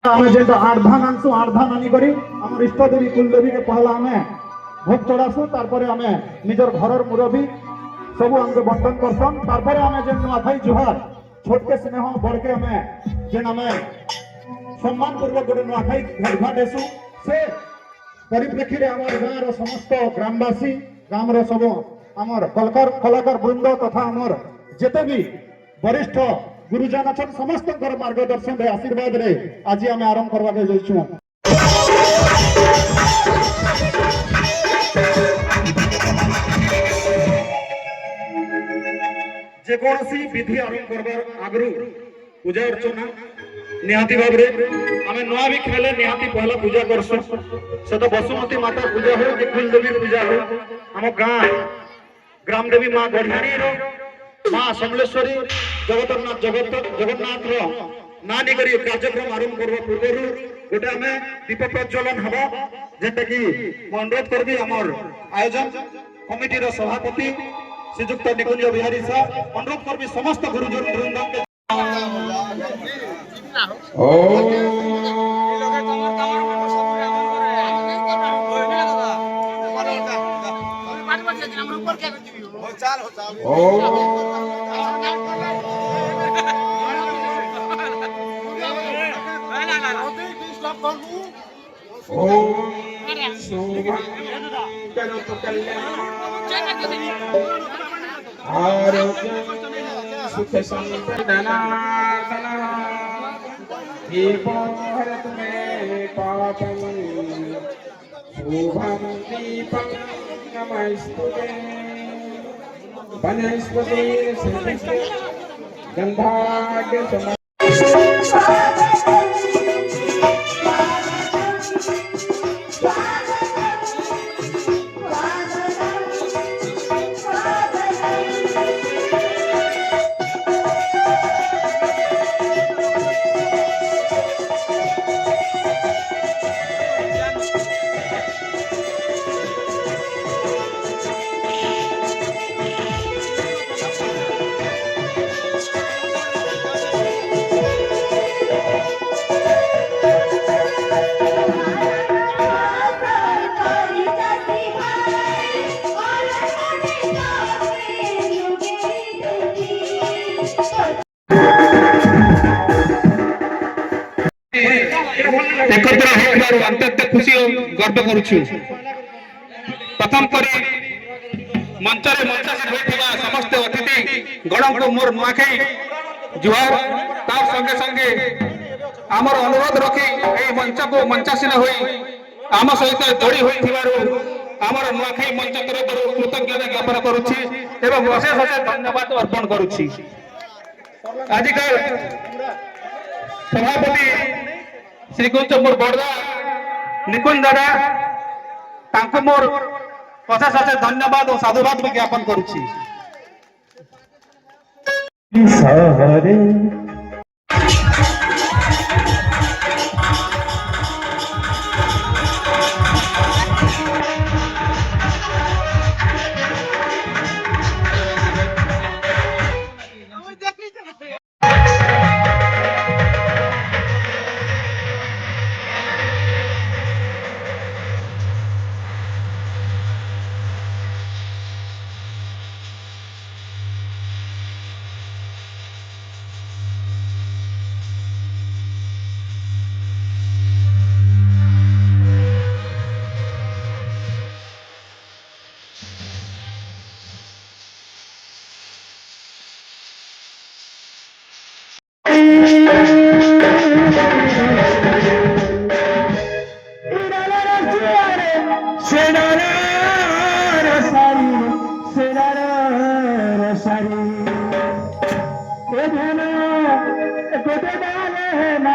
आमे जेंटा आर्धान आनसु आर्धान आनी करी हमर इष्ट देवी कुल देवी के पहला हमें भोग चढ़ासु तारपरे हमें निजर घरर मुरबी सब हमके बंटन करसन तारपरे हमें जेन नुआखाई जुहार छोट के स्नेह बड़ के हमें जेन हमें सम्मान पूर्वक गोटे नुआखाई घाट देसु से परिप्रेक्षी रे हमर गाँव रो समस्त ग्रामवासी गाँव रो सब हमर कलाकार वृंद तथा हमर जेते भी वरिष्ठ गुरुजन अच्छा समस्त मार्गदर्शन रे आशीर्वाद रे आज आम आरंभ करवा के जाइछु जे कोनसी विधि आरंभ करबार आगरु पूजा अर्चना निहाती भाव रे आमे नवा भी खेले निहाती पहला पूजा करसु से तो बसुमती माता पूजा हो कि कुल देवी पूजा हो हम गाँ ग्राम देवी माँ गढ़ियाणी रो माँ समलेश्वरी जगन्नाथ रो नानी करी कार्यक्रम आरंभ करबा पूर्व गोटे आमे दीप प्रज्वलन हबा जेटा कि अनुरोध करबी हमर आयोजन कमिटी रो सभापति श्रीयुक्त निकुंज बिहारी साहब अनुरोध करबी समस्त गुरुजन वृंद के सुख संपदनार्दन दीपोहरत में पापम शुभम दीपम नमस्तुते वनस्पति गंधाढ्य एकत्र होइबार अत्यंत खुशी गर्व करूछु। प्रथम करी मंचरे मंचासीन होइथिबा समस्त अतिथि गण को मोर नुआखाई जुहार तार संगे संगे आमर अनुरोध रखी ए मंच को मंचासीन होई आम सहित जोड़ी होइथिबारु आमर नुआखाई मंच तरफरु कृतज्ञता ज्ञापन करूछि एवं अशेष अशेष धन्यवाद अर्पण करूछि। आजिकाल सभापति श्रीकुंज मोर बड़दा निकुंज दादा तांको मोर अशेष अशेष धन्यवाद और साधुवाद भी ज्ञापन करुछि। हेन गोटे डाले हेन